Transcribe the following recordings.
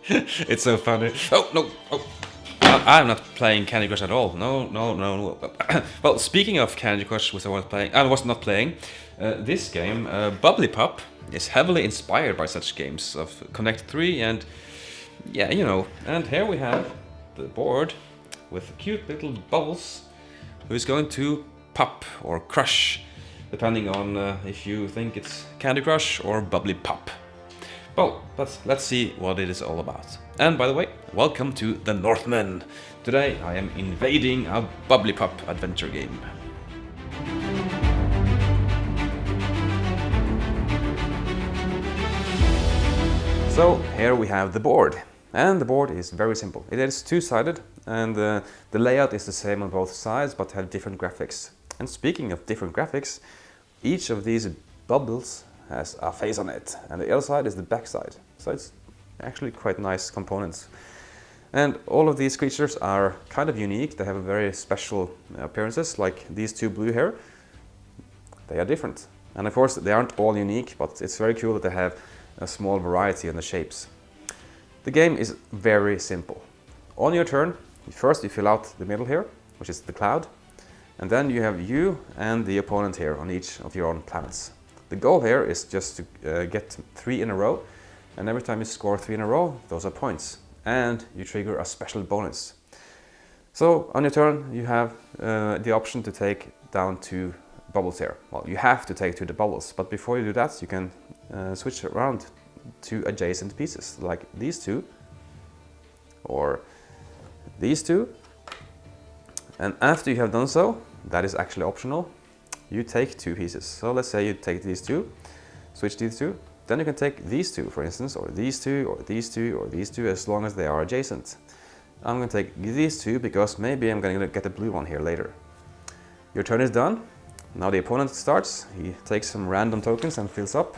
It's so funny. Oh, no. Oh. I'm not playing Candy Crush at all. No, no, no, no. Well, speaking of Candy Crush, which I was not playing, this game, Bubblee Pop, is heavily inspired by such games of Connect 3 and, yeah, you know. And here we have the board with cute little bubbles who's going to pop or crush, depending on if you think it's Candy Crush or Bubblee Pop. Well, let's see what it is all about. And by the way, welcome to the Northman. Today I am invading a Bubblee Pop adventure game. So here we have the board. And the board is very simple. It is two-sided and the layout is the same on both sides but have different graphics. And speaking of different graphics, each of these bubbles has a face on it, and the other side is the back side. So it's actually quite nice components. And all of these creatures are kind of unique. They have a very special appearances, like these two blue here. They are different. And of course, they aren't all unique, but it's very cool that they have a small variety in the shapes. The game is very simple. On your turn, first you fill out the middle here, which is the cloud. And then you have you and the opponent here on each of your own planets. The goal here is just to get 3 in a row, and every time you score 3 in a row, those are points, and you trigger a special bonus. So on your turn, you have the option to take down 2 bubbles here. Well, you have to take 2 the bubbles, but before you do that, you can switch around to adjacent pieces, like these 2, or these 2. And after you have done so, that is actually optional, you take 2 pieces. So let's say you take these 2, switch these 2, then you can take these 2, for instance, or these 2, or these 2, or these 2, as long as they are adjacent. I'm going to take these 2 because maybe I'm going to get a blue one here later. Your turn is done. Now the opponent starts. He takes some random tokens and fills up.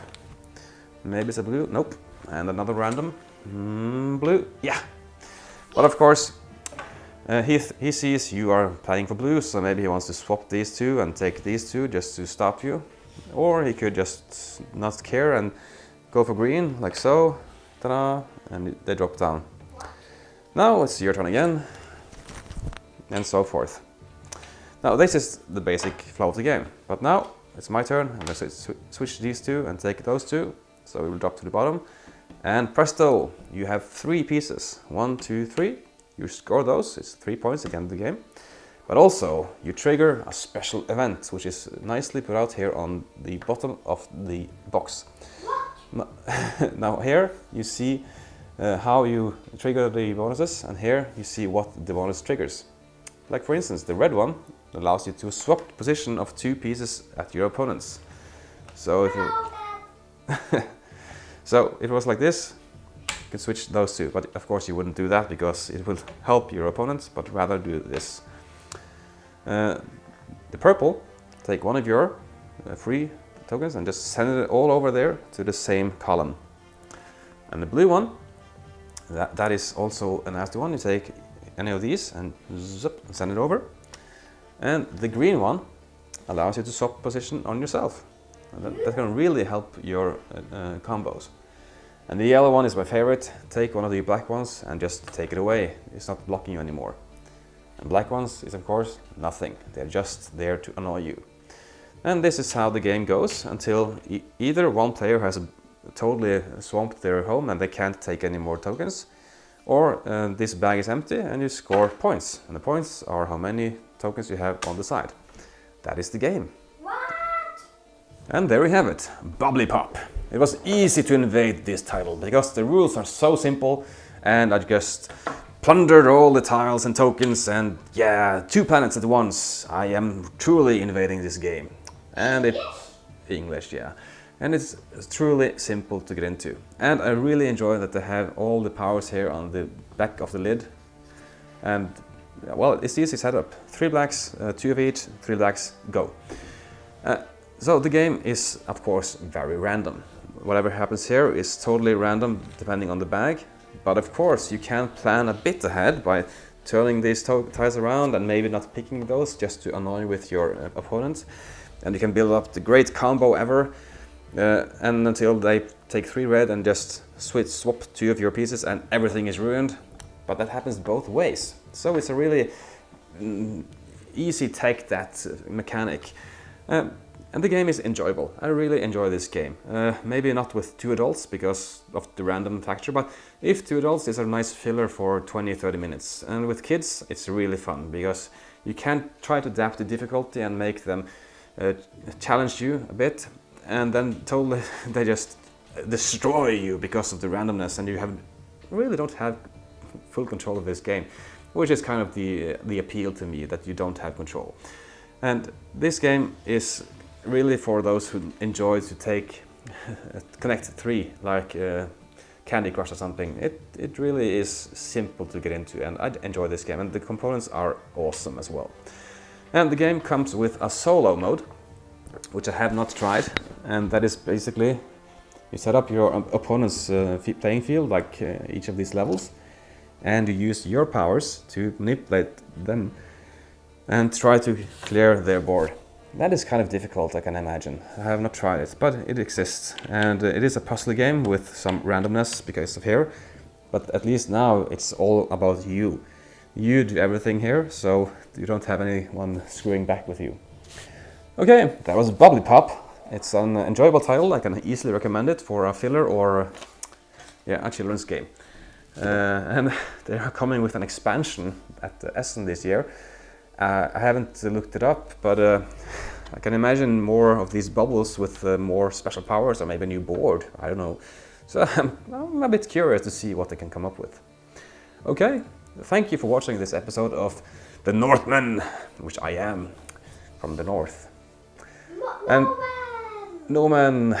Maybe it's a blue, nope. And another random, blue, yeah. But of course, he sees you are playing for blue, so maybe he wants to swap these 2 and take these 2 just to stop you. Or he could just not care and go for green, like so, ta-da, and they drop down. Now it's your turn again, and so forth. Now this is the basic flow of the game, but now it's my turn. I'm going to switch these 2 and take those 2, so we will drop to the bottom. And presto, you have 3 pieces, 1, 2, 3. You score those, it's 3 points at the end of the game. But also, you trigger a special event, which is nicely put out here on the bottom of the box. Now here, you see how you trigger the bonuses, and here you see what the bonus triggers. Like for instance, the red one allows you to swap the position of 2 pieces at your opponents. So if you so if it was like this, you can switch those 2, but of course you wouldn't do that because it will help your opponents, but rather do this. The purple, take one of your free tokens and just send it all over there to the same column. And the blue one, that is also a nasty one. You take any of these and zip, send it over. And the green one allows you to swap position on yourself. And that can really help your combos. And the yellow one is my favorite. Take one of the black ones and just take it away. It's not blocking you anymore. And black ones is of course nothing. They're just there to annoy you. And this is how the game goes until either one player has totally swamped their home and they can't take any more tokens, or this bag is empty and you score points. And the points are how many tokens you have on the side. That is the game. What? And there we have it, Bubblee Pop. It was easy to invade this title because the rules are so simple, and I just plundered all the tiles and tokens, and yeah, 2 planets at once. I am truly invading this game. And it's English, yeah. And it's truly simple to get into. And I really enjoy that they have all the powers here on the back of the lid. And well, it's easy setup. 3 blacks, 2 of each, 3 blacks, go. So the game is of course very random. Whatever happens here is totally random depending on the bag. But of course you can plan a bit ahead by turning these tiles around and maybe not picking those just to annoy with your opponent. And you can build up the great combo ever. and until they take 3 red and just swap 2 of your pieces and everything is ruined. But that happens both ways. So it's a really easy take that mechanic. And the game is enjoyable. I really enjoy this game. Maybe not with 2 adults because of the random factor, but if 2 adults, it's a nice filler for 20-30 minutes. And with kids, it's really fun because you can try to adapt the difficulty and make them challenge you a bit, and then totally they just destroy you because of the randomness, and you really don't have full control of this game, which is kind of the appeal to me, that you don't have control. And this game is really for those who enjoy to connect 3, like Candy Crush or something. It really is simple to get into, and I enjoy this game, and the components are awesome as well. And the game comes with a solo mode, which I have not tried, and that is basically you set up your opponent's playing field, like each of these levels, and you use your powers to manipulate them and try to clear their board. That is kind of difficult, I can imagine. I have not tried it, but it exists. And it is a puzzle game with some randomness because of here. But at least now it's all about you. You do everything here, so you don't have anyone screwing back with you. Okay, that was Bubblee Pop. It's an enjoyable title. I can easily recommend it for a filler or a children's game. And they are coming with an expansion at Essen this year. I haven't looked it up, but I can imagine more of these bubbles with more special powers, or maybe a new board, I don't know. So I'm a bit curious to see what they can come up with. Okay, thank you for watching this episode of the Northman, which I am, from the north. Northman!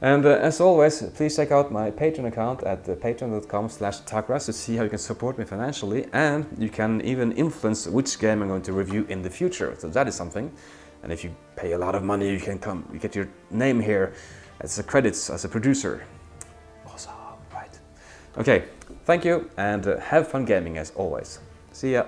And as always, please check out my Patreon account at patreon.com/takras to see how you can support me financially, and you can even influence which game I'm going to review in the future. So that is something. And if you pay a lot of money, you get your name here as a credits as a producer. Awesome, right? Okay, thank you, and have fun gaming as always. See ya.